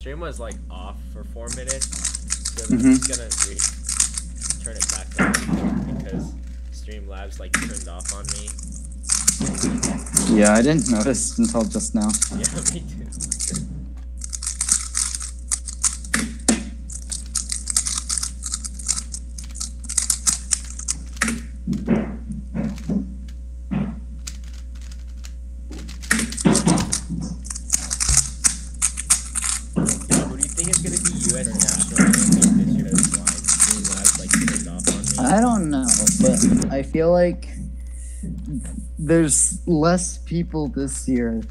stream was like off for 4 minutes, so I'm just gonna turn it back on because Streamlabs like turned off on me. Yeah, I didn't notice until just now. Yeah, me too. I don't know, but I feel like there's less people this year.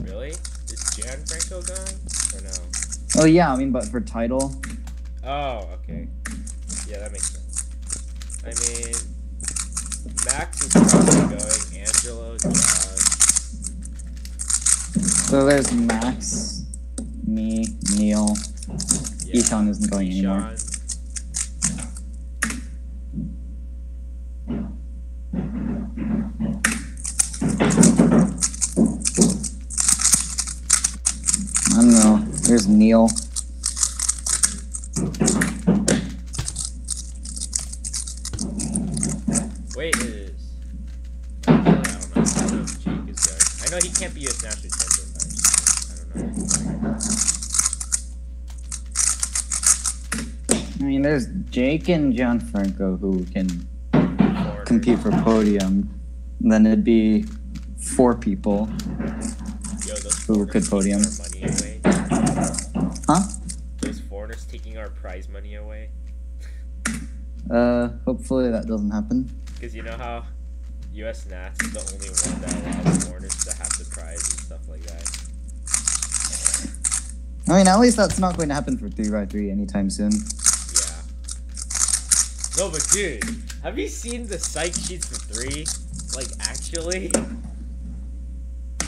Really? Is Gianfranco going or no? Oh yeah, I mean, but for title. Oh, okay. Yeah, that makes sense. I mean, Max is probably going. Angelo, Josh. So there's Max, me, Neil. Yeah. Ishan isn't going anymore. I don't know. There's Neil. Wait, it is. I don't know. I don't know if Jake is going. I know he can't be US national champion, but I don't know. I mean, there's Jake and Gianfranco who can compete for podium. And then it'd be 4 people who could podium. Money away. Huh? Those foreigners taking our prize money away. Hopefully that doesn't happen. Because you know how US Nats is the only one that allows foreigners to have the prize and stuff like that. I mean, at least that's not going to happen for 3x3 anytime soon. Yeah. No, but dude, have you seen the psych sheets for 3? Like, actually?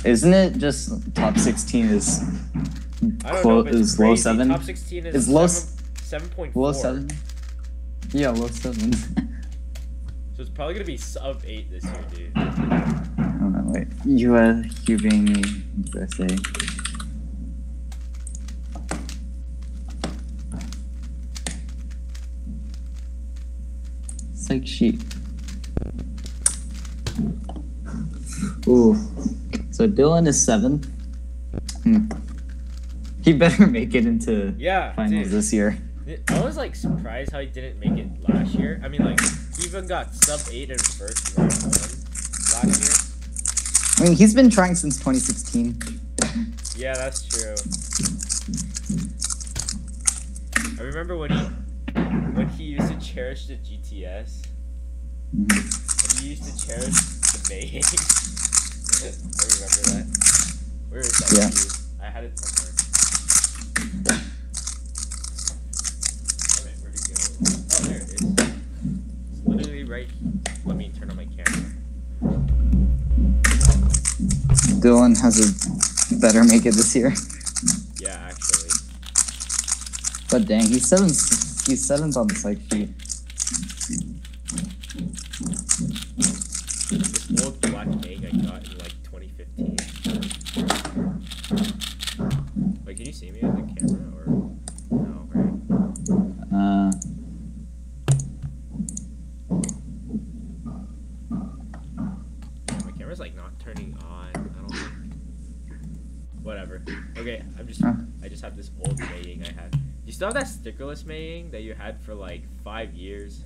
Isn't it just top 16 is I don't know, but it's is low crazy. 7? Top 16 is low 7.4. Low 7? Yeah, low 7. So it's probably gonna be sub 8 this year, dude. Oh no, wait. Ubani, USA. Psych sheet. Ooh. So Dylan is 7. He better make it into finals dude. this year. I was like surprised how he didn't make it last year. I mean, like, he even got sub 8 in first round 1 last year. I mean, he's been trying since 2016. Yeah, that's true. I remember when he used to cherish the GTS. And he used to cherish the May. I remember that. Where is that? Yeah. I had it somewhere. Alright, where'd it go? Oh, there it is. It's literally right. Let me turn on my camera. Dylan has better make it this year. Yeah, actually. But dang, he's 7th on the psych sheet. This old black egg I got in like 2015. Wait, can you see me on the camera or no? Right? Yeah, my camera's like not turning on. I don't think. Whatever. Okay, I just have this old Maying I had. You still have that stickerless Maying that you had for like 5 years?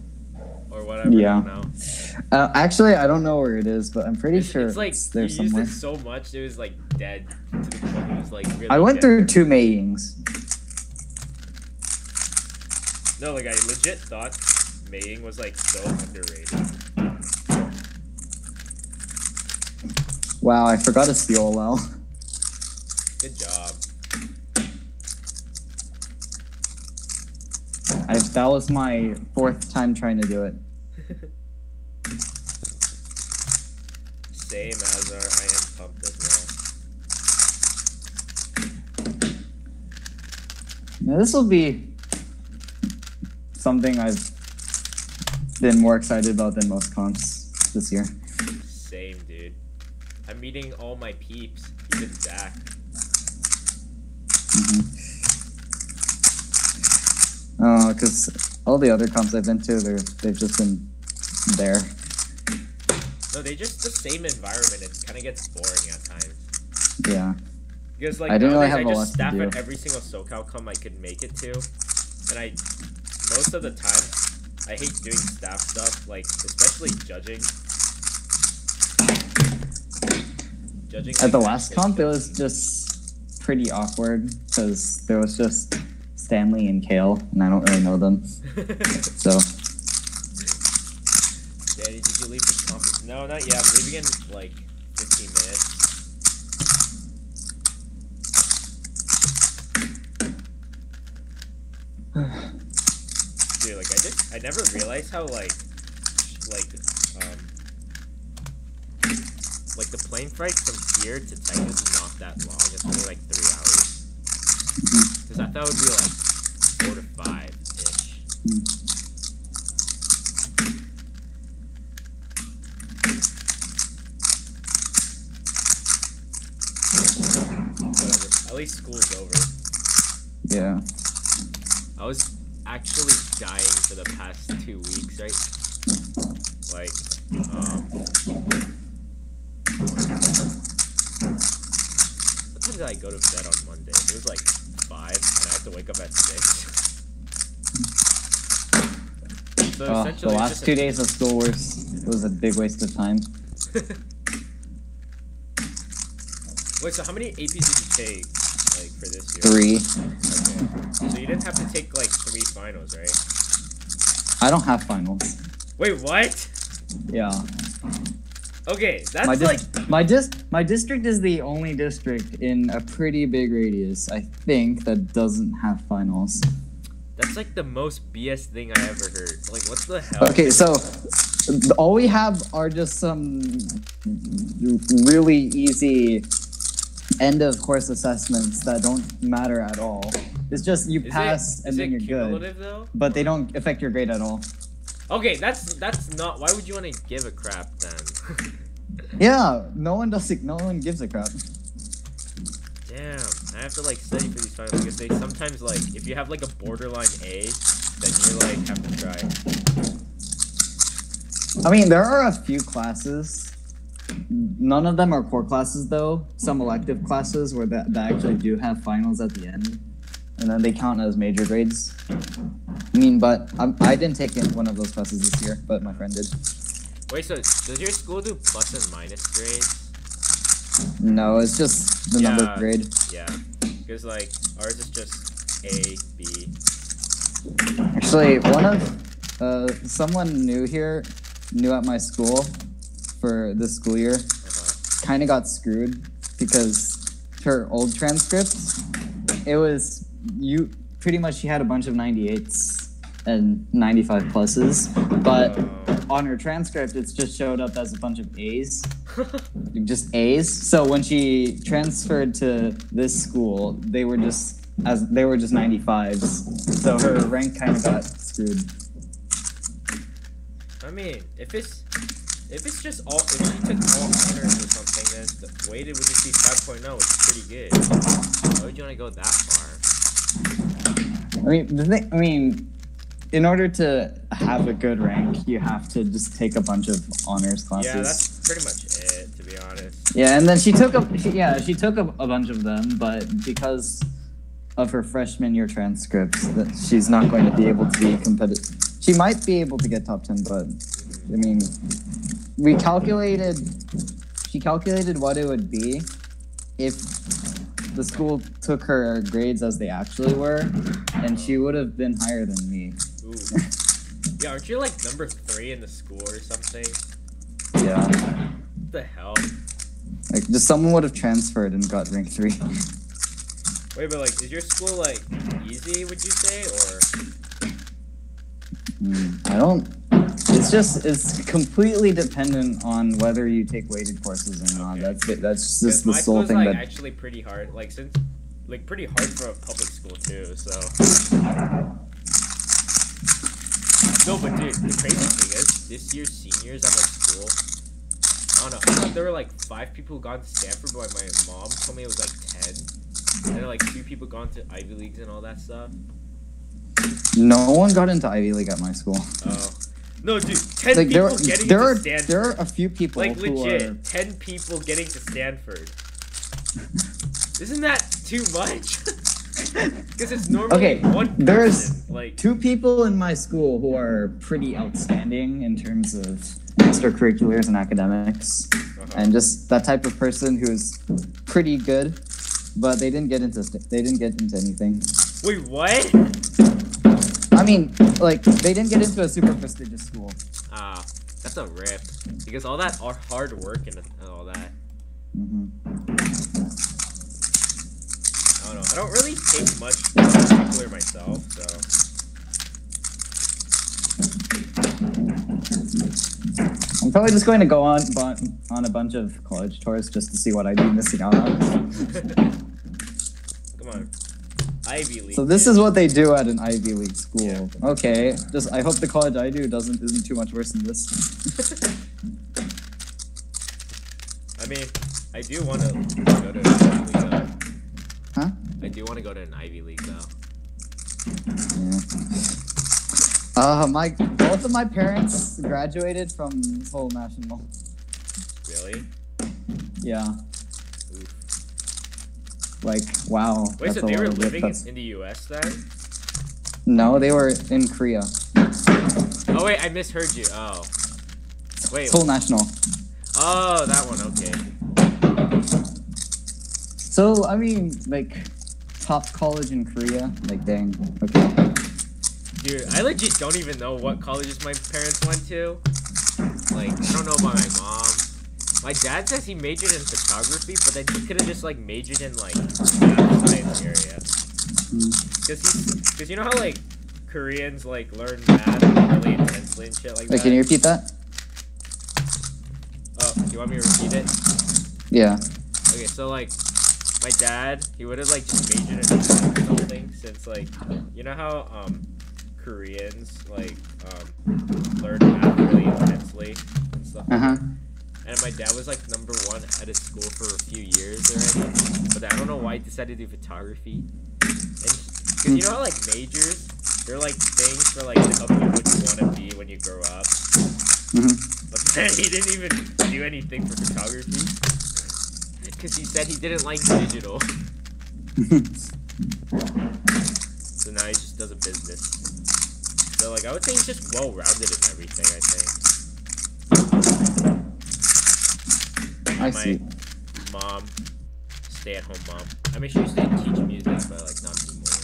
Or whatever. Yeah. I don't know. Actually, I don't know where it is, but I'm pretty sure it's like it's there you somewhere. used it so much, it was like dead to the point it was like really I went dead. through 2 Mayings. No, like I legit thought Maying was like so underrated. Wow, I forgot to steal LL. Good job. That was my 4th time trying to do it. Same as I am pumped as well. Now this will be something I've been more excited about than most comps this year. Same, dude. I'm meeting all my peeps, even Zach. because all the other comps I've been to, they've just been there. No, they just the same environment. It kind of gets boring at times. Yeah. Because like I didn't really nowadays have I a lot just to staff do. at every single SoCal com I could make it to, and most of the time I hate doing staff stuff, like especially judging. At like, the last comp, it was just pretty awkward because there was just Stanley and Kale, and I don't really know them. So. Danny, did you leave the comp? No, not yet. I'm leaving in like 15 minutes. Dude, like I never realized how like the plane flight from here to Texas is not that long. It's only like 3 hours. Because I thought it would be like 4 to 5-ish. Whatever. At least school's over. Yeah. I was actually dying for the past 2 weeks, right? Like, what time did I go to bed on Monday? It was like 5, and I had to wake up at 6. So The last 2 days of school was a big waste of time. Wait, so how many APs did you take, like, for this year? 3. Okay. So you didn't have to take, like, 3 finals, right? I don't have finals. Wait, what? Yeah. Okay, that's my district is the only district in a pretty big radius, I think, that doesn't have finals. That's like the most BS thing I ever heard. Like, what the hell? Okay, so all we have are just some really easy end of course assessments that don't matter at all. It's just you pass and then you're good. Though? But they don't affect your grade at all. Okay, that's not. Why would you want to give a crap then? Yeah, no one gives a crap. Damn, I have to like study for these finals because they sometimes like if you have like a borderline A, then you like have to try. I mean, there are a few classes. None of them are core classes though. Some elective classes where that actually do have finals at the end, and then they count as major grades. I mean, but I didn't take one of those classes this year, but my friend did. Wait, so does your school do plus and minus grades? No, it's just the number grade. Yeah, because like ours is just A, B. Actually, someone new at my school for this school year, kind of got screwed because her old transcript, it was pretty much she had a bunch of 98s and 95 pluses, but on her transcript it just showed up as a bunch of A's. Just A's. So when she transferred to this school, they were just 95s. So her rank kind of got screwed. I mean, if it's just all, if you took all honors or something, then the weighted would just be 5.0, which is pretty good. Why would you want to go that far? I mean, in order to have a good rank, you have to just take a bunch of honors classes. Yeah, that's pretty much it, to be honest. Yeah, and then she took a bunch of them, but because of her freshman year transcripts, that she's not going to be able to be competitive. She might be able to get top 10, but I mean, she calculated what it would be if the school took her grades as they actually were, and she would have been higher than me. Ooh. Yeah, aren't you like number 3 in the school or something? Yeah. What the hell? Like, just someone would have transferred and got rank 3. Wait, but like, is your school like easy, would you say, or? I don't. It's completely dependent on whether you take weighted courses or not. Okay. That's just the my sole thing like that. Actually pretty hard. Like pretty hard for a public school too. So. No, but dude, the crazy thing is, this year's seniors at my school, I don't know, I thought there were like 5 people who got to Stanford, but my mom told me it was like 10. And then like 2 people gone to Ivy Leagues and all that stuff. No one got into Ivy League at my school. Oh. No, dude, 10 Like, people getting to Stanford. There are a few people like, who legit, are... 10 people getting to Stanford. Isn't that too much? Because it's normally one person. There's like 2 people in my school who are pretty outstanding in terms of extracurriculars and academics. And just that type of person who's pretty good, but they didn't get into anything. Wait, what? I mean, like, they didn't get into a super prestigious school. Ah, that's a rip. Because all that hard work and all that. I don't know. I don't really take much extracurricular myself, so. I'm probably just going to go on a bunch of college tours just to see what I'd be missing out on. Come on. Ivy League. So this is what they do at an Ivy League school. Yeah. Okay. I hope the college I do isn't too much worse than this. I mean, I do want to go to an Ivy League though. Huh? I do want to go to an Ivy League though. Yeah. Both of my parents graduated from Seoul National. Really? Yeah. Oof. Like, wow. Wait, so they were living in the US then? No, they were in Korea. Oh wait, I misheard you. Oh. Wait. Seoul National. Oh, that one, okay. So, I mean, like, top college in Korea? Like, dang. Okay. Dude, I legit don't even know what colleges my parents went to. Like, I don't know about my mom. My dad says he majored in photography, but then he could have just, like, majored in, like, math science area. Because you know how, like, Koreans, like, learn math really intensely and shit like that? Wait, can you repeat that? Oh, do you want me to repeat it? Yeah. Okay, so, like, my dad, he would have, like, just majored in math or something, since, like, you know how, Koreans, like, learn math really intensely and stuff like that. And my dad was, like, #1 at his school for a few years already, but I don't know why he decided to do photography. And, because you know how, like, majors, they're, like, things for, like, to help you what you want to be when you grow up. But then he didn't even do anything for photography, because he said he didn't like digital. So now he just does a business. So, like, I would say he's just well-rounded in everything, I think. I see. My mom, stay-at-home mom. I mean, she used to teach music, but, like, not anymore.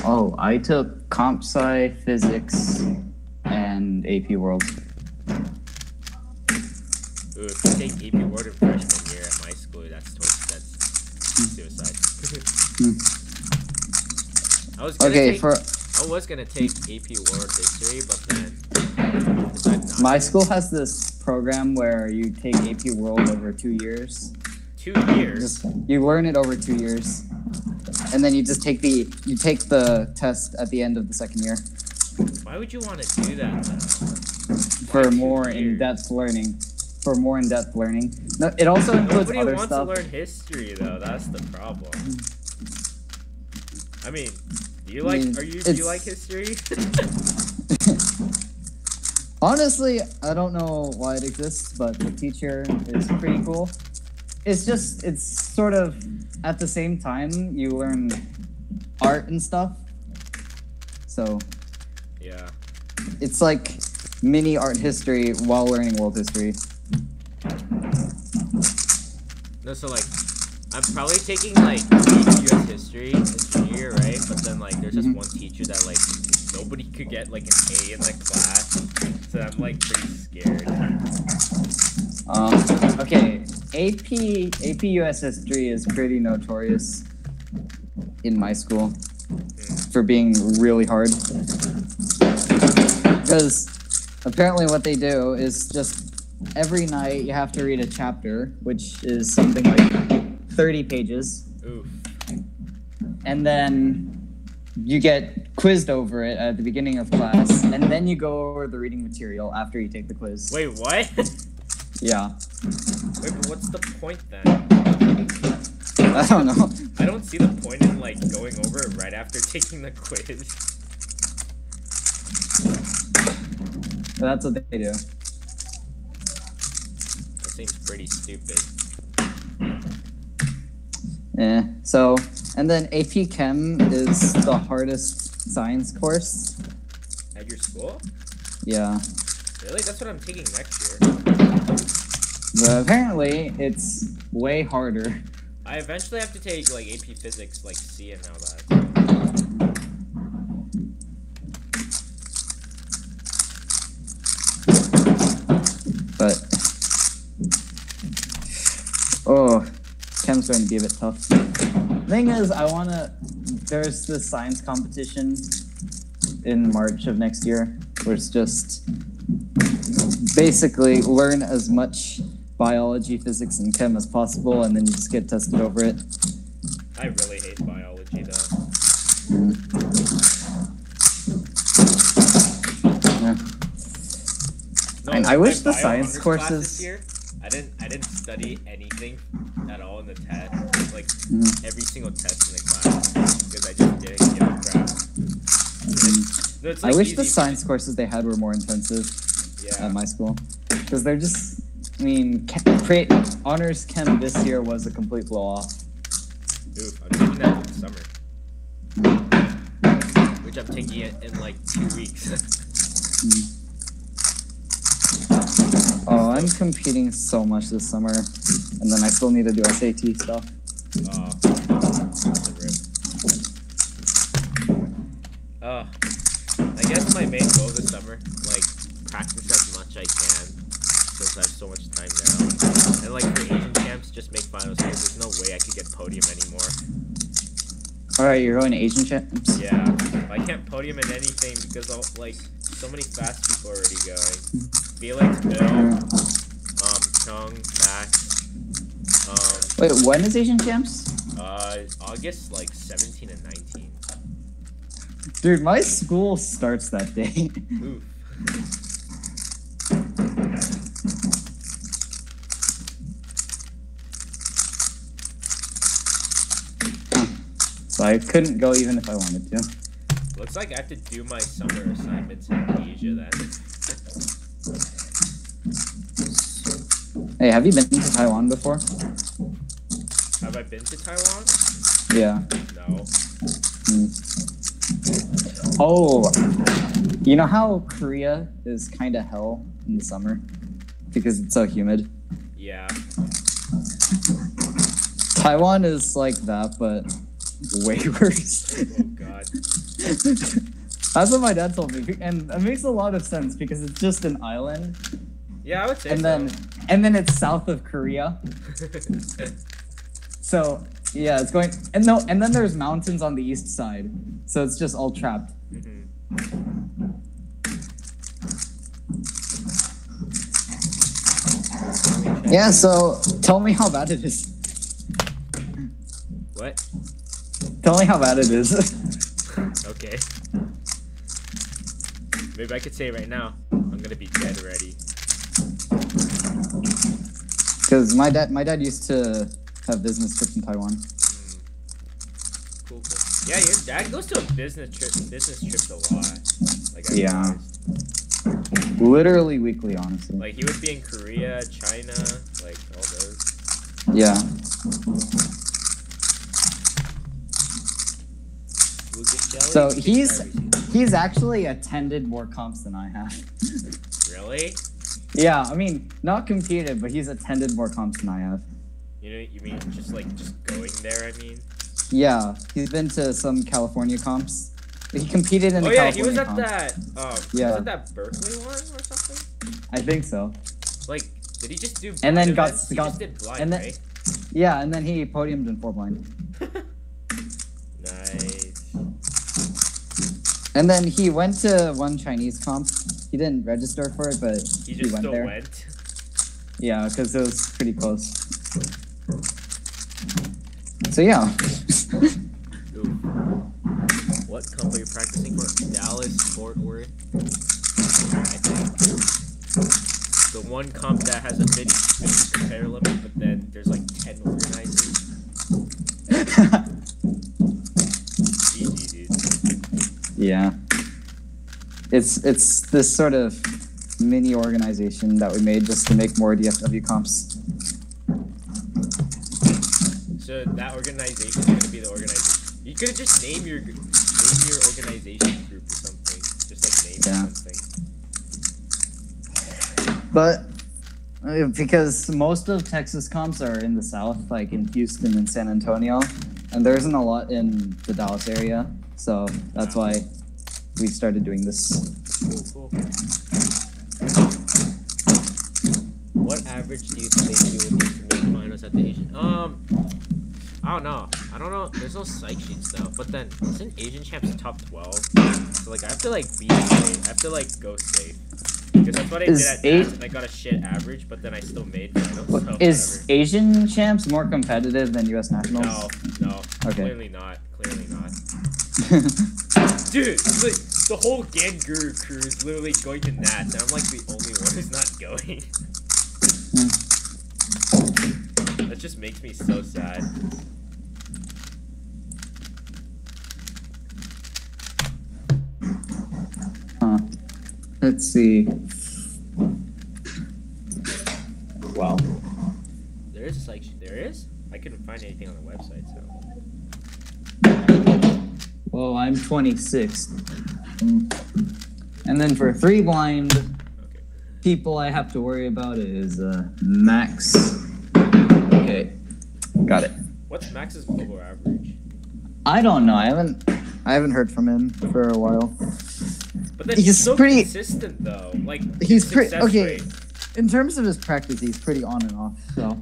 Oh, I took Comp Sci, Physics, and AP World. Ooh, if you take AP World in freshman year at my school, that's suicide. I was gonna take AP World History, but then my school has this program where you take AP World over 2 years. 2 years? You learn it over 2 years, and then you just take the test at the end of the second year. Why would you want to do that though? For more in-depth learning. No, it also includes Nobody other wants stuff. to learn history though. That's the problem. I mean, do you like history? Honestly, I don't know why it exists, but the teacher is pretty cool. It's sort of, at the same time, you learn art and stuff. So, yeah. It's like mini art history while learning world history. No, so, like, I'm probably taking, like, US history in junior year, right? But then, like, there's just one teacher that, like, nobody could get, like, an A in the class. So I'm, like, pretty scared. Okay. AP US history is pretty notorious in my school for being really hard. Because apparently what they do is just every night you have to read a chapter, which is something like 30 pages. Oof. And then you get quizzed over it at the beginning of class, and then you go over the reading material after you take the quiz. Wait, what? Yeah. Wait, but what's the point then? I don't know. I don't see the point in like going over it right after taking the quiz. But that's what they do. That seems pretty stupid. Yeah. So, and then AP Chem is the hardest science course. At your school? Yeah. Really? That's what I'm taking next year. But apparently, it's way harder. I eventually have to take like AP Physics, like C and all that. But oh, chem's going to be a bit tough. Thing is, there's this science competition in March of next year, where it's just basically learn as much biology, physics, and chem as possible, and then you just get tested over it. I really hate biology, though. Yeah. No, and I wish the bio science honors courses. This year, I didn't study anything at all in the test, like every single test in the class, because I just didn't give a crap. It's like I wish the science courses they had were more intensive at my school, because they're just. I mean, honors chem this year was a complete blow off. Oof, I'm taking that in the summer, which I'm taking it in like 2 weeks. Oh, I'm competing so much this summer, and then I still need to do SAT stuff. Oh, that's a rip. I guess my main goal this summer, like, practice as much I can, since I have so much time now. And, like, for Asian camps, just make finals, because there's no way I could get podium anymore. Alright, you're going to Asian champs? Yeah, I can't podium in anything, because, like, so many fast people are already going. Felix, Bill, Chung, Max, Wait, when is Asian champs? August, like, 17 and 19. Dude, my school starts that day. Oof. So I couldn't go even if I wanted to. Looks like I have to do my summer assignments in Asia then. Hey, have you been to Taiwan before? Have I been to Taiwan? Yeah. No. Oh, you know how Korea is kind of hell in the summer? Because it's so humid? Yeah. Taiwan is like that, but way worse. Oh, God. That's what my dad told me, and it makes a lot of sense because it's just an island. Yeah, I would say and so. then it's south of Korea. So yeah, it's going and then there's mountains on the east side, so it's just all trapped. Yeah, so tell me how bad it is. What? Tell me how bad it is. Okay. Maybe I could say right now, I'm gonna be dead already. Because my dad used to have business trips in Taiwan. Cool. Yeah, your dad goes to a business trips a lot. Like I realized. Literally weekly, honestly. Like he would be in Korea, China, like all those. Yeah. So he's actually attended more comps than I have. Really? Yeah, I mean, not competed, but he's attended more comps than I have. You mean just going there, I mean? Yeah, he's been to some California comps. He competed in the California he was at comps. that, yeah. was it that Berkeley one or something? I think so. Like, did he just do blind and then events? got just did blind, and then, right? Yeah, and then he podiumed in 4 blind. Nice. And then he went to one Chinese comp. He didn't register for it, but he just went still there. went? Yeah, because it was pretty close. So yeah. Ooh. What comp are you practicing for? Dallas, Fort Worth? I think. The one comp that has a 50 compare limit, but then there's like 10 organizers. GG, dude. Yeah. It's this sort of mini organization that we made just to make more DFW comps. So that organization is gonna be the organization. You could have just name your organization group or something. Just like name something. But because most of Texas comps are in the south, like in Houston and San Antonio, and there isn't a lot in the Dallas area, so that's why we started doing this. Cool. What average do you think you will need to make finals at the Asian? I don't know. There's no psych sheets though. But then isn't Asian champs top 12? So like I have to like be safe. I have to like go safe. Because that's what I did at Dallas, and I got a shit average, but then I still made finals. So is whatever. Asian champs more competitive than US nationals? No. Okay. Clearly not. Dude, like, the whole Ganguru crew is literally going to Nats, and I'm like the only one who's not going. That just makes me so sad. Let's see. Wow. There is a psych sheet. There is? I couldn't find anything on the website, so. Well, I'm 26. And then for 3 blind people I have to worry about is Max. Okay. Got it. What's Max's global average? I don't know. I haven't heard from him for a while. But then he's so pretty consistent though. Like he's pretty okay. Rate. In terms of his practice, he's pretty on and off. So.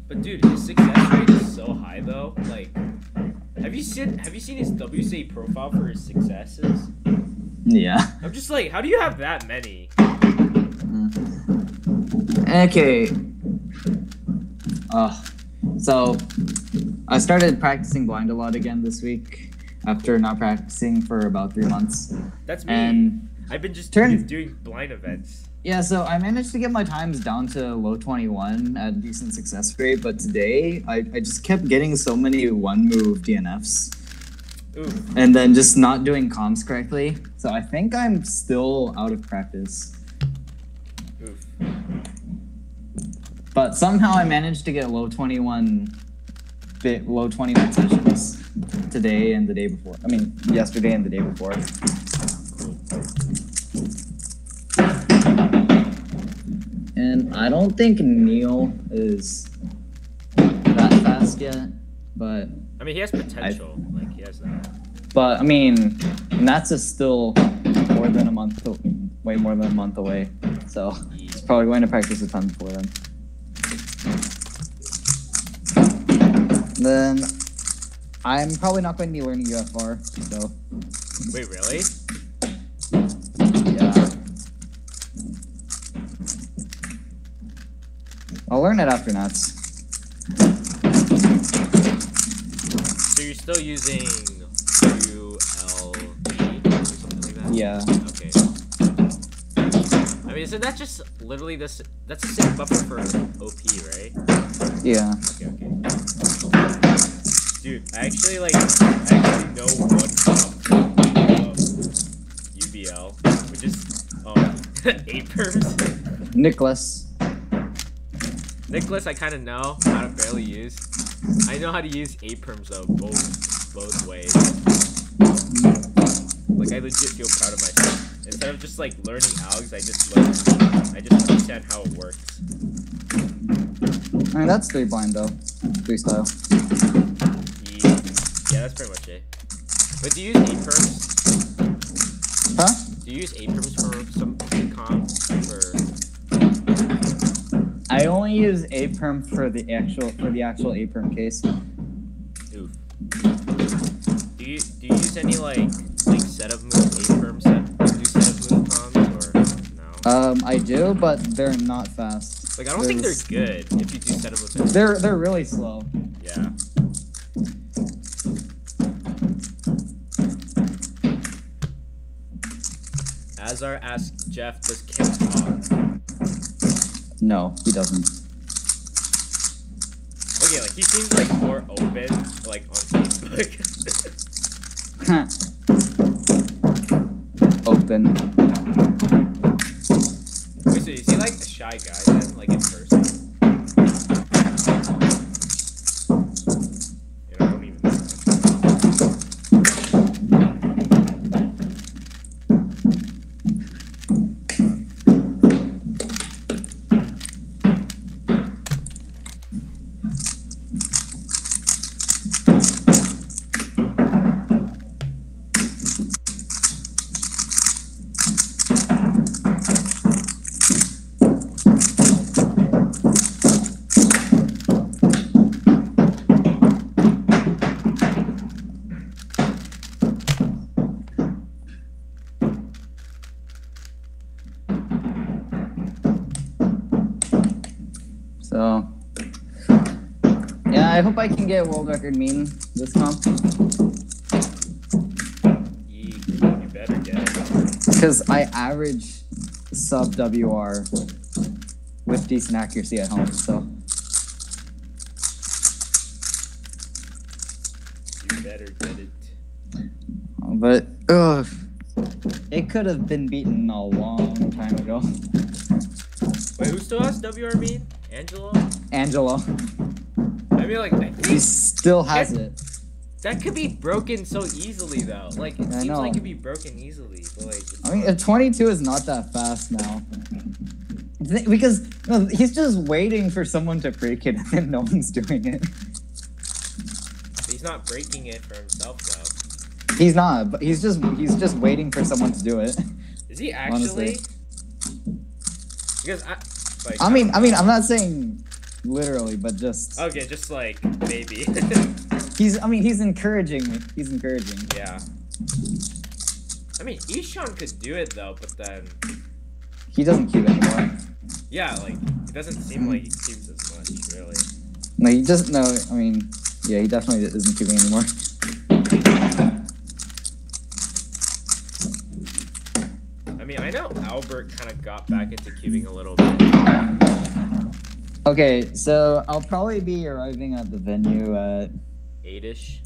But dude, his success rate is so high though. Like, have you seen his WCA profile for his successes? Yeah. I'm just like, how do you have that many? Okay. So I started practicing blind a lot again this week after not practicing for about 3 months. That's me. And I've been just doing blind events. Yeah, so I managed to get my times down to low 21 at decent success rate, but today I just kept getting so many one-move DNFs. Ooh. And then just not doing comms correctly. So I think I'm still out of practice. Oof. But somehow I managed to get low 21 sessions today and the day before. I mean, yesterday and the day before. And I don't think Neil is that fast yet, but I mean, he has potential. Like, he has that. But I mean, Nats is still more than a month, way more than a month away. So he's probably going to practice a ton before then. Then I'm probably not going to be learning UFR. So. Wait, really? Yeah. I'll learn it after Nats. So you're still using ULE or something like that? Yeah. Okay. I mean, isn't that just literally this? That's the same buffer for OP, right? Yeah. Okay. Dude, I actually know one comp UBL, which is 8 perms. Nicholas, I kind of know how to barely use. I know how to use 8 perms though, both ways. Like, I legit feel proud of myself. Instead of just like learning algs, I just understand how it works. I mean, that's 3 blind though, freestyle. Yeah, that's pretty much it. But do you use 8 perms? Huh? Do you use 8 perms for some comps? I only use A-perm for the actual A-perm case. Oof. Do you use any like set of move A-perms that do set of move comps or no? I do, but they're not fast. Like, I don't think they're good if you do set of move. They're really slow. Yeah. Azar asks Jeff, does Kim talk? No, he doesn't. okay, like he seems like more open, like on Facebook. Open. Wait, so is he like a shy guy then, like in person? You know, I don't even know. So, yeah, I hope I can get world record mean this comp. You better get it. Because I average sub WR with decent accuracy at home, so. You better get it. But, it could have been beaten a long time ago. Wait, who still has WR mean? Angelo? Angelo. I mean, like, I think He still has it. that could be broken so easily, though. Like, it I seems know. like it could be broken easily, but like. It's I mean, not. 22 is not that fast now. Because no, he's just waiting for someone to break it, and then no one's doing it. He's not breaking it for himself, though. He's not, but he's just waiting for someone to do it. Is he actually? Honestly. Because I mean, I'm not saying literally, but just. Okay, just like maybe. He's encouraging me. He's encouraging. Yeah. I mean, Ishan could do it though, but then. He doesn't cube anymore. Yeah, like it doesn't seem like he cubes as much, really. No, he just no. I mean, yeah, he definitely isn't cubing anymore. I mean, I know Albert kind of got back into cubing a little bit. Okay, so I'll probably be arriving at the venue at 8-ish.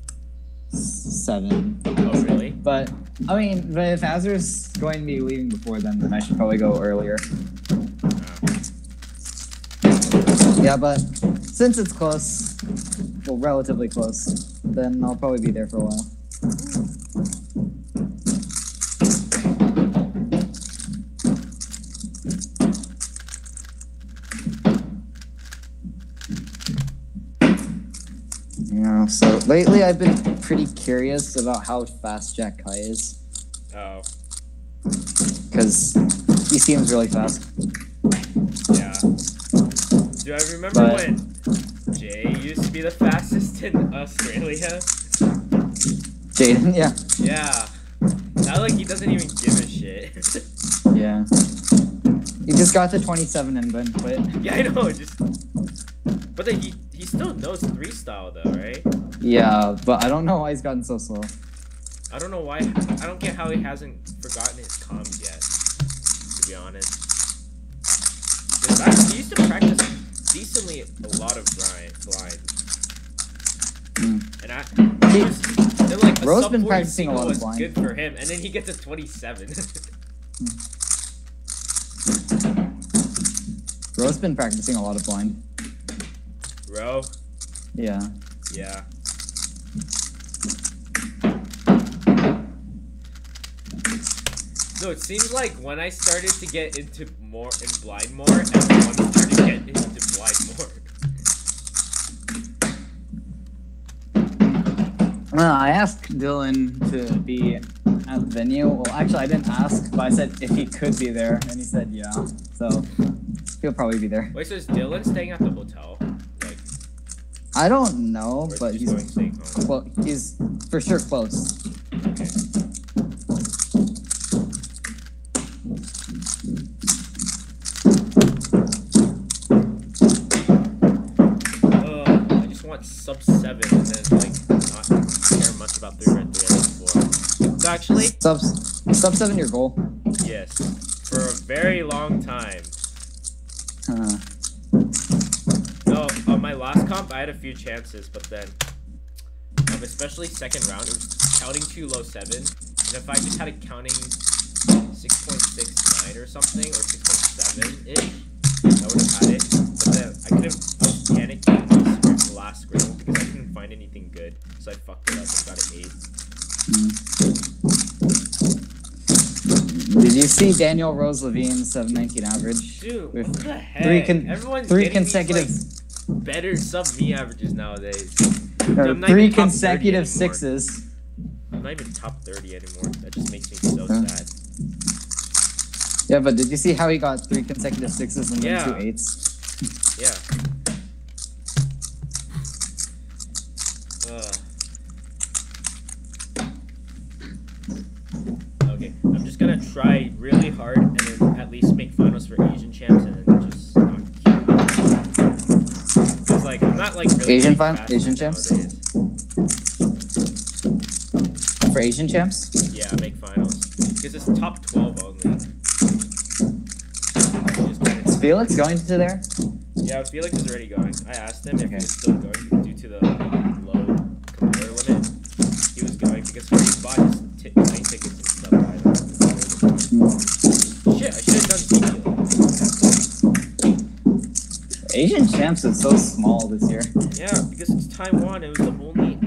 7. Oh, really? But I mean, but if Azur's going to be leaving before then I should probably go earlier. Yeah, but since it's close, well, relatively close, then I'll probably be there for a while. Yeah, so lately I've been pretty curious about how fast Jack Kai is. Oh. Because he seems really fast. Yeah. Do I remember when Jay used to be the fastest in Australia? Jaden, yeah. Yeah. Now, like, he doesn't even give a shit. Yeah. He just got to 27 and then quit. Yeah, I know. But then he still knows 3-style, though, right? Yeah, but I don't know why he's gotten so slow. I don't know why. I don't get how he hasn't forgotten his comms yet, to be honest. He used to practice decently a lot of blind. And then like a Ro's sub been 40 practicing a lot of was blind. good for him, and then he gets a 27. Ro's been practicing a lot of blind. Ro? Yeah. Yeah. No, it seems like when I started to get into blind more, everyone started to get into blind more. Well, I asked Dylan to be at the venue. Well, actually, I didn't ask, but I said if he could be there, and he said yeah. So he'll probably be there. Wait, so is Dylan staying at the hotel? Like, I don't know, or is but he he's just going staying home? he's for sure close. Okay. I just want sub 7 and then like not care much about 3 or 3 So actually, Sub 7 your goal. yes, for a very long time. No, on my last comp comp, I had a few chances, but then, especially second round, it was counting too low 7, and if I just had it counting 6.69 or something, or 6.7-ish, I would have had it, but then I was panicking the last scramble because I couldn't find anything good, so I fucked it up and got an 8. Did you see Daniel Rose Levine's 719 average? Dude, with what the heck? Everyone's three getting consecutive these, like, better sub-me averages nowadays. Dude, 3 consecutive 6s. I'm not even top 30 anymore. That just makes me so sad. Yeah, but did you see how he got 3 consecutive 6s and then 2 8s? Yeah. Okay, I'm just gonna try really hard and then at least make finals for Asian champs and then just not keep. Cause like I'm not like really Asian champs. For Asian champs? Yeah, make finals because it's top 12 only. Is Felix going to there? Yeah, Felix is already going. I asked him if he was still going due to the low competitor limit. He was going because he bought his plane tickets and stuff. Shit, I should have done CTO. Asian champs is so small this year. Yeah, because it's Taiwan. It was the only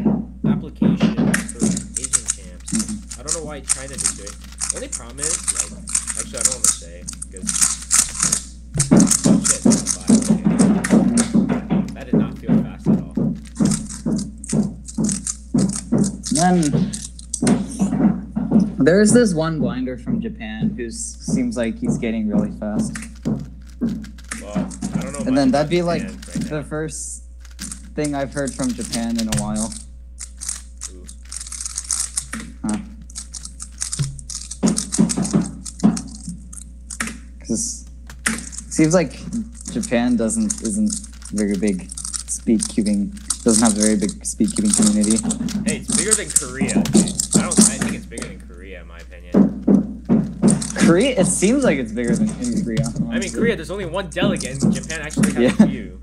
application for Asian champs. I don't know why China did it. The only problem is, like, actually, I don't want to say because. That did not feel fast at all. Then there's this one blinder from Japan who seems like he's getting really fast. Well, I don't know. And then that'd be Japan like right the first thing I've heard from Japan in a while. Ooh. Huh. Because it seems like Japan isn't very big speed cubing. Doesn't have a very big speed cubing community. Hey, it's bigger than Korea, dude. I think it's bigger than Korea in my opinion. Korea? It seems like it's bigger than in Korea. Honestly. I mean, Korea, there's only one delegate, and Japan actually has a few.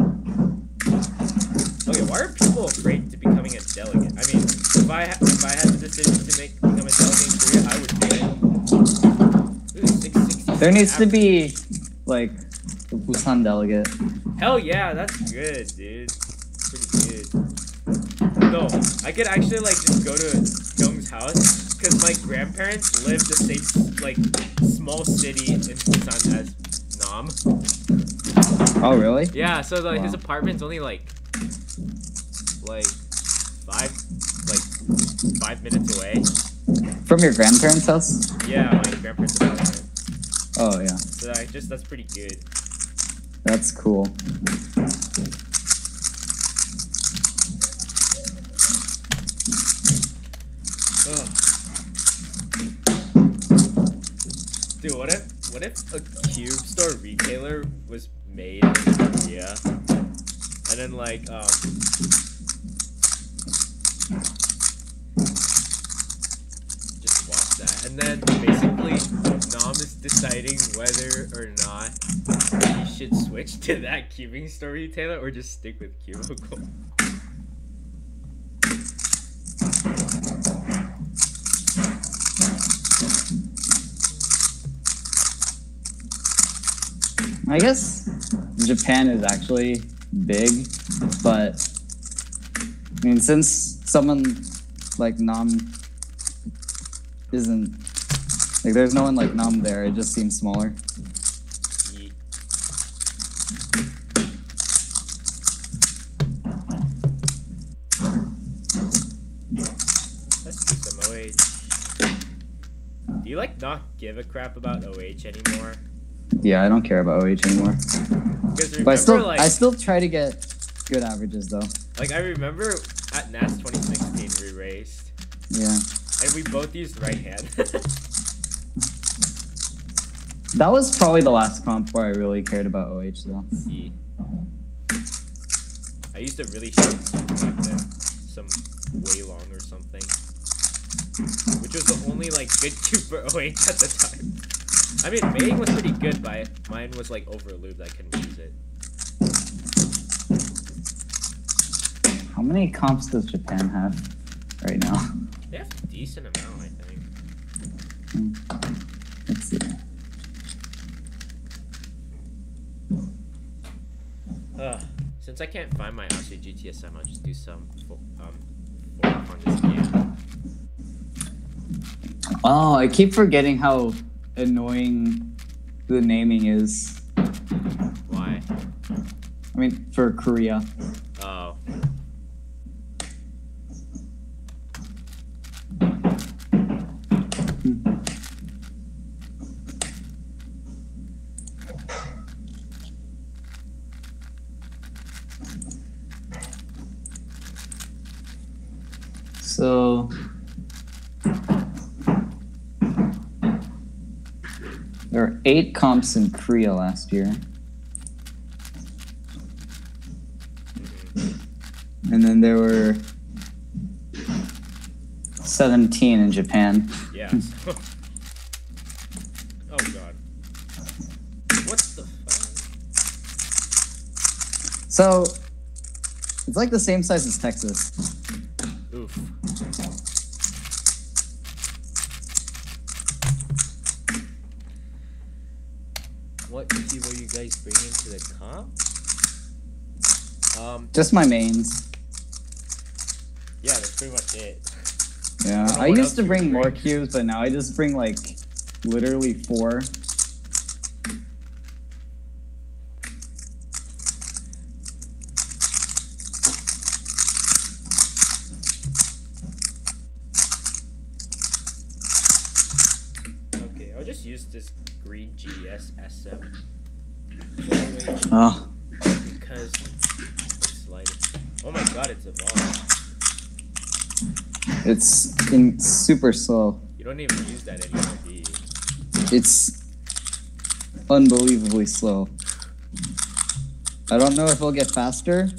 Okay, why are people afraid to becoming a delegate? I mean, if I had the decision to become a delegate in Korea, I would do it. Ooh, 660. There needs to be like the Busan delegate. Hell yeah, that's good, dude. Pretty good. No, I could actually like just go to Jung's house because my grandparents live the same like small city in Busan as Nam. Oh really? Yeah, so like Wow. his apartment's only like 5 minutes away. From your grandparents' house? Yeah, my grandparents' apartment. Oh yeah. So that's pretty good. That's cool. Ugh. Dude, what if a cube store retailer was made in Korea, and then like just watch that, and then basically Nam is deciding whether or not he should switch to that cubing store retailer or just stick with Cubicle. I guess Japan is actually big, but I mean, since someone like Nam isn't like, there's no one like Nam there. It just seems smaller. Let's do some OH. Do you like not give a crap about OH anymore? Yeah, I don't care about OH anymore. Because remember, But like, I still try to get good averages though. like I remember at NAS 2016 we raced. Yeah. And we both used right hand. That was probably the last comp where I really cared about OH though. See. I used a really short suit back then. Some way long or something. Which was the only like good cube for OH at the time. I mean, mating was pretty good, but mine was like over lubed. I couldn't use it. How many comps does Japan have right now? They have a decent amount, I think. Let's see. Since I can't find my Aussie GTSM, I'll just do some form on this game. Oh, I keep forgetting how annoying the naming is. Why? I mean, for Korea. Oh. So there were 8 comps in Korea last year. And then there were 17 in Japan. Yeah. Oh god. What the fuck? So it's like the same size as Texas. Oof. What people you guys bringing to the comp? Just my mains. Yeah, that's pretty much it. Yeah, I used to bring more cubes, but now I just bring like literally 4. Okay, I'll just use this green GS S7. Oh. Because it's light. Oh my god, it's evolved. It's super slow. You don't even use that anymore, do you? It's unbelievably slow. I don't know if it'll get faster,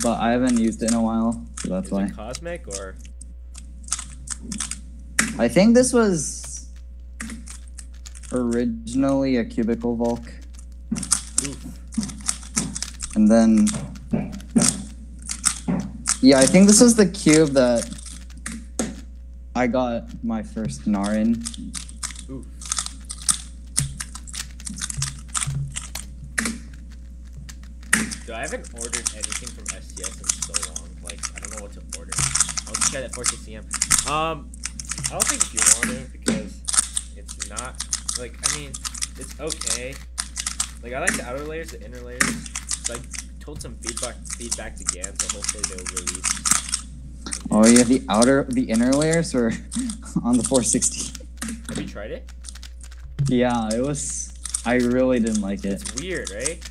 but I haven't used it in a while, so that's why. Is it cosmic or? I think this was originally a cubicle Volk. Oof. And then, yeah, I think this was the cube that I got my first Gnar in. Oof. So I haven't ordered anything from SCS in so long. Like, I don't know what to order. I'll just try that 460M. I don't think you want to because it's not, like, I mean, it's okay. Like, I like the outer layers, the inner layers. So I told some feedback to GAN, so hopefully they'll release. Oh yeah, the inner layers were on the 460. Have you tried it? Yeah, I really didn't like it. It's weird, right?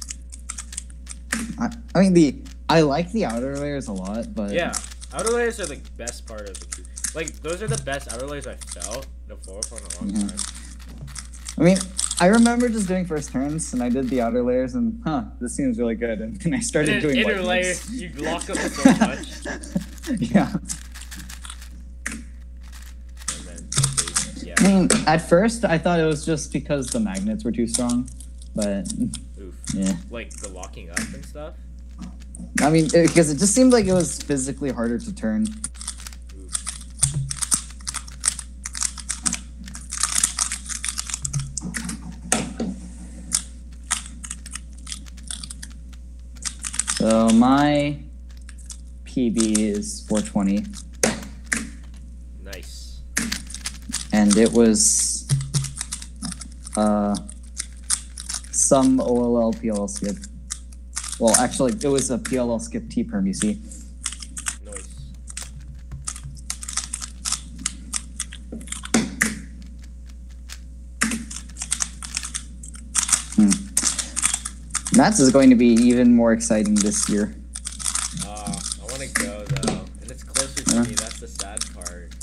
I mean, I like the outer layers a lot, but... Yeah, outer layers are the best part of the cube. Like, those are the best outer layers I felt in a 4 for a long time. I mean, I remember just doing first turns, and I did the outer layers, and this seems really good. And then I started doing inner layers, you lock them so much. Yeah. And then, yeah. I mean, at first, I thought it was just because the magnets were too strong, but... Oof. Yeah. Like, the locking up and stuff? I mean, because it just seemed like it was physically harder to turn. Oof. So my PB is 420. Nice. And it was some OLL PLL skip. Well, actually, it was a PLL skip T perm, you see. Nice. Nats is going to be even more exciting this year. I want to go, though. And it's closer to me. That's the sad part.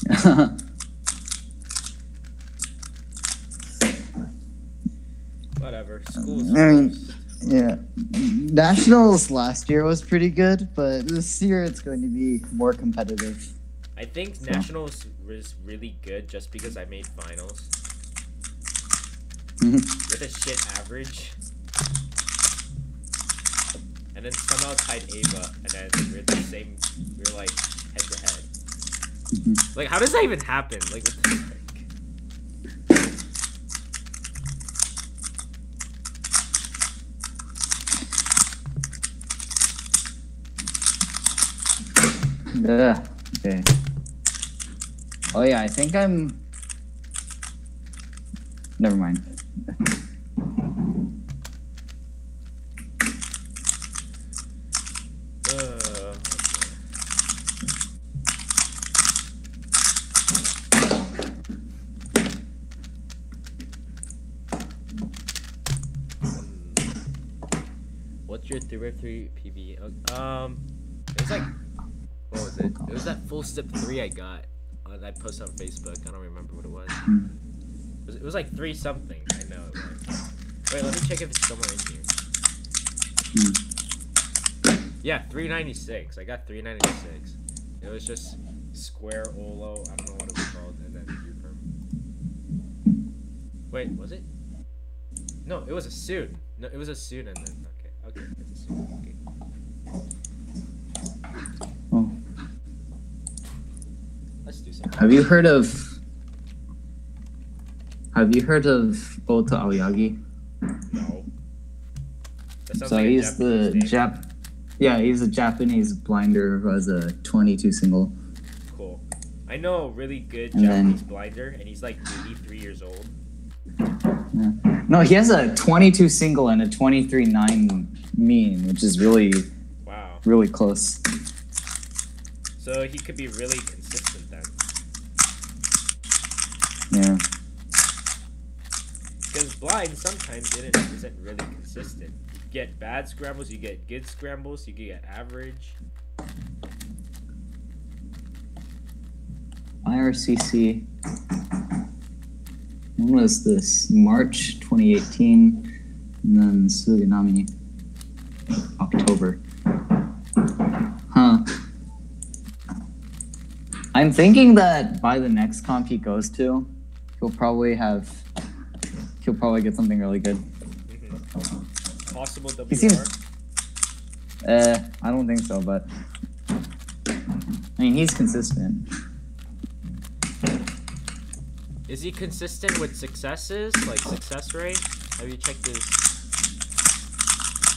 Whatever. School's first. Yeah. Nationals last year was pretty good, but this year it's going to be more competitive. I think Nationals was really good just because I made finals. With a shit average. and then somehow tied Ava, and then we're the same. We're like head to head. Like, how does that even happen? Like, what the frick? Okay. Oh yeah, I think I'm. Never mind. What's your 3x3 PB? It was like, what was it? It was that full step 3 I got. I posted on Facebook. I don't remember what it was. It was like 3 something. I know it was. Wait, let me check if it's somewhere in here. Yeah, 396. I got 396. It was just square Olo. I don't know what it was called, and then U-perm. Wait, was it? No, it was a suit. No, it was a suit, and then okay, it's a suit. Okay. Oh. Let's do something. Have you heard of Ota Aoyagi? No. That sounds So like he's the he's a Japanese blinder who has a 22 single. Cool. I know a really good And Japanese blinder, and he's like 83 years old. Yeah. No, he has a 22 single and a 23.9 mean, which is really really close. So he could be really consistent then. Yeah. Because blind sometimes isn't really consistent. You get bad scrambles, you get good scrambles, you can get average. IRCC. When was this? March 2018, and then Suganami, October. Huh. I'm thinking that by the next comp he goes to, he'll probably get something really good. Possible WR? He seems, I don't think so, but I mean, he's consistent. Is he consistent with successes, like success rate? Have you checked his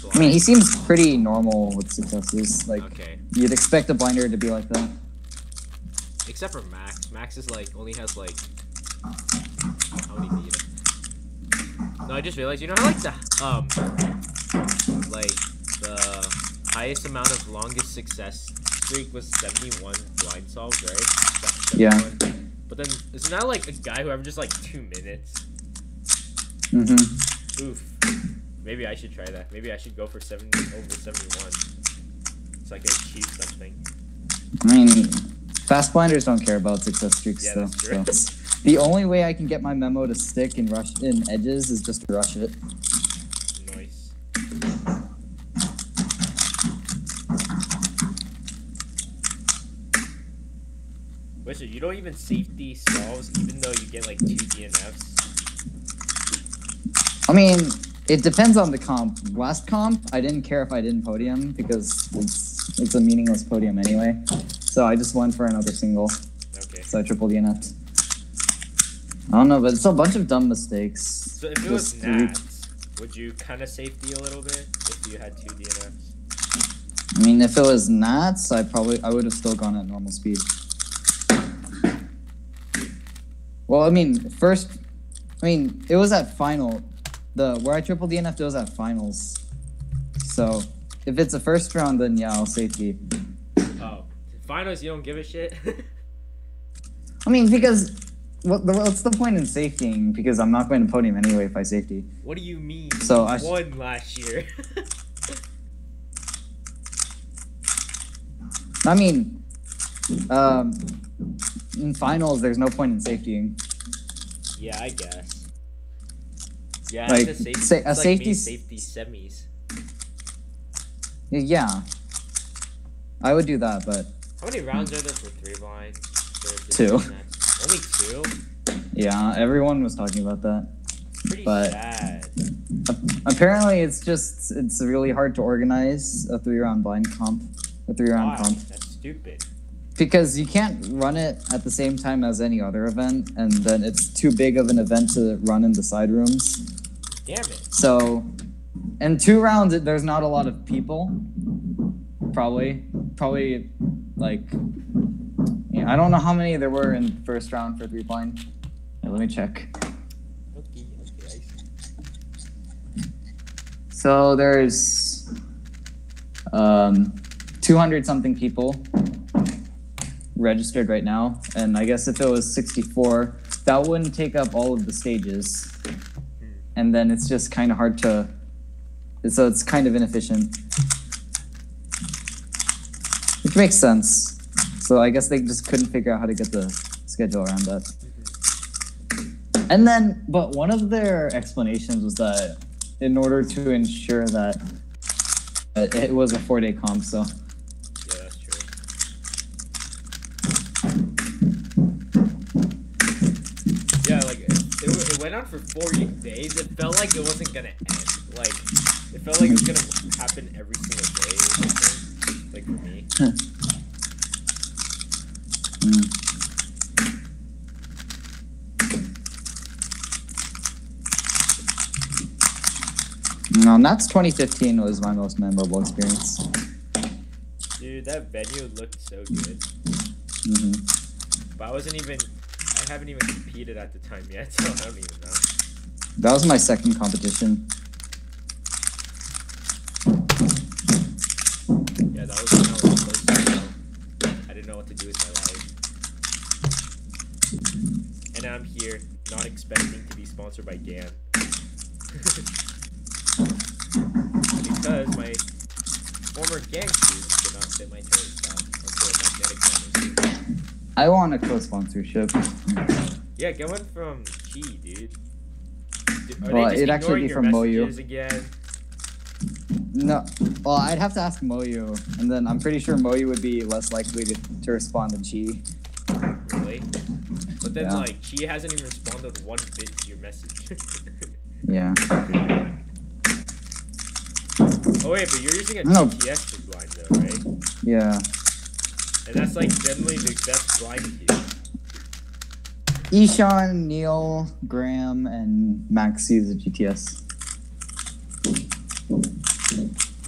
blind? I mean, he seems pretty normal with successes. Like, you'd expect a blinder to be like that. Except for Max. Max is like, only has like, how many beta? No, I just realized, you know how like the highest amount of longest success streak was 71 blind solves, right? 71. Yeah. But then, isn't that like a guy who averages like 2 minutes? Mm-hmm. Oof. Maybe I should try that. Maybe I should go for over 71. So I can achieve something. I mean, fast blinders don't care about success streaks, Yeah, though. that's true. So. The only way I can get my memo to stick and rush in edges is just to rush it. Nice. Wait, so you don't even safety solves even though you get like 2 DNFs? I mean, it depends on the comp. Last comp, I didn't care if I didn't podium because it's a meaningless podium anyway. So I just went for another single. Okay. So I triple DNF'd. I don't know, but it's a bunch of dumb mistakes. So if it was Nats, would you kind of safety a little bit if you had 2 DNFs? I mean, if it was Nats, I would have still gone at normal speed. Well, I mean, it was at final. Where I triple DNF'd, it was at finals. So if it's a first round, then yeah, I'll safety. Oh, finals, you don't give a shit? I mean, because what's the point in safetying? Because I'm not going to podium anyway if I safety. What do you mean? So I won last year. I mean, in finals, there's no point in safetying. Yeah, I guess. Yeah, like, it's a safety semis. Yeah, I would do that, but how many rounds are there for 3 blind? 2. Only 2? Yeah, everyone was talking about that. Pretty but sad. Apparently, it's really hard to organize a 3-round blind comp, a 3-round comp. That's stupid. Because you can't run it at the same time as any other event, and then it's too big of an event to run in the side rooms. Damn it. So, in 2 rounds, there's not a lot of people. Probably like, I don't know how many there were in the first round for 3 blind. Yeah, let me check. Okay, I see. So there's 200 something people registered right now, and I guess if it was 64, that wouldn't take up all of the stages, and then it's just kind of hard to, so it's kind of inefficient, which makes sense. So I guess they just couldn't figure out how to get the schedule around that. And then, but one of their explanations was that in order to ensure that it was a 4-day comp, so. Yeah, that's true. Yeah, like, it went on for 40 days. It felt like it wasn't gonna end. Like, it felt like it was gonna happen every single day or something. Like, for me. No, Nats 2015 was my most memorable experience. Dude, that venue looked so good. But I haven't even competed at the time yet, so I don't even know. That was my second competition. Yeah, that was when I was close to go. I didn't know what to do with my life. And I'm here, not expecting to be sponsored by GAN. Because my former gang shoes did not fit my turning style until magnetic runners. I want a co-sponsorship. Yeah, get one from Chi, dude. Well, it'd actually be from Moyu. Again? No, well, I'd have to ask Moyu, and then I'm pretty sure Moyu would be less likely to respond than Chi. Really? But then, like, Chi hasn't even responded one bit to your message. Yeah. Oh wait, but you're using a GTS for blind though, right? Yeah. And that's like generally the best blind queue. Ishan, Neil, Graham, and Max use a GTS.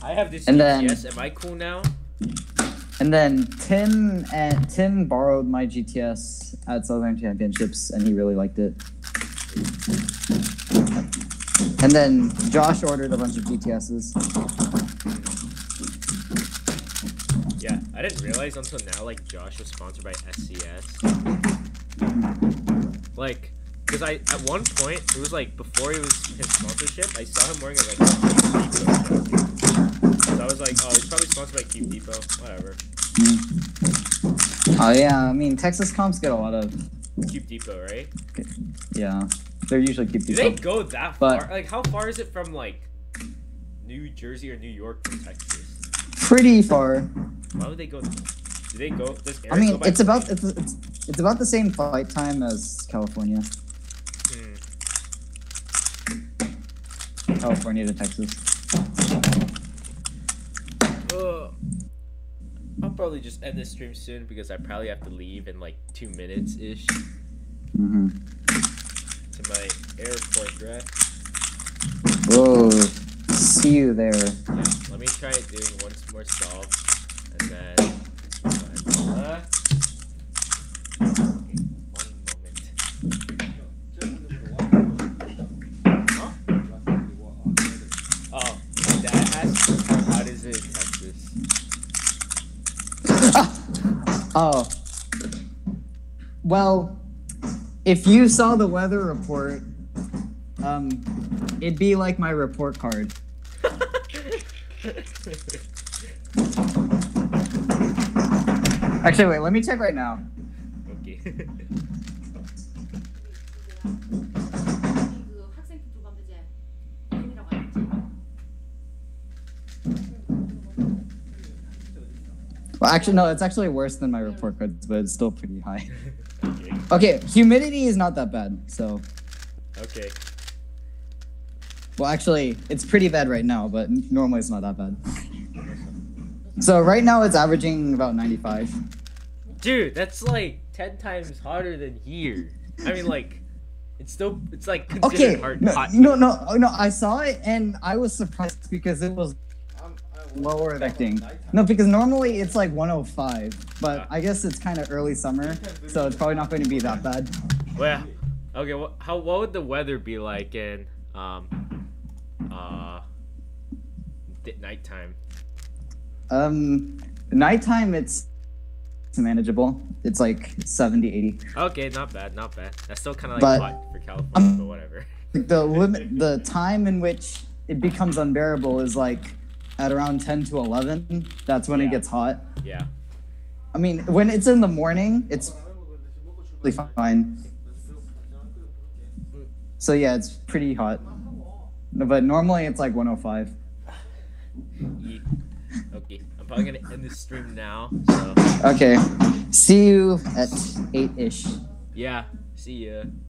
I have this GTS. Am I cool now? And then Tim borrowed my GTS at Southern Championships, and he really liked it. And then Josh ordered a bunch of GTSs. Yeah, I didn't realize until now, like, Josh was sponsored by SCS. Like, because at one point, it was like, before it was his sponsorship, I saw him wearing a, like, Cube Depot. So I was like, oh, he's probably sponsored by Cube Depot. Whatever. Oh, yeah, I mean, Texas comps get a lot of... Cube Depot, right? Yeah. They're usually Cube Depot. Do they go that far? Like, how far is it from, like, New Jersey or New York to Texas? Pretty far. Why would they go? Do they go? I mean, it's about the same flight time as California. California to Texas. I'll probably just end this stream soon because I probably have to leave in like 2 minutes ish. To my airport, right? Whoa. See you there. Yeah, let me try doing one more solve, and then okay, 1 moment. Huh? Oh, my dad asked how hot is it in Texas? Oh. Well, if you saw the weather report, it'd be like my report card. Actually, wait, let me check right now. Okay. Well, actually, no, it's actually worse than my report cards, but it's still pretty high. Okay. Okay, humidity is not that bad, so. Okay. Well, actually, it's pretty bad right now, but normally it's not that bad. So right now it's averaging about 95. Dude, that's like 10 times hotter than here. I mean, like, it's like considered hot. No. I saw it and I was surprised because it was lower expecting. No, because normally it's like 105, but I guess it's kind of early summer, so it's probably not going to be that bad. Well, okay. What would the weather be like in nighttime? Nighttime it's manageable. It's like 70, 80. Okay, not bad. That's still kind of like hot for California, but whatever. The time in which it becomes unbearable is like at around 10 to 11. That's when it gets hot. Yeah. I mean, when it's in the morning, it's really fine. So yeah, it's pretty hot. But normally it's like 105. Okay, I'm probably gonna end this stream now. So. Okay. See you at 8-ish. Yeah. See ya.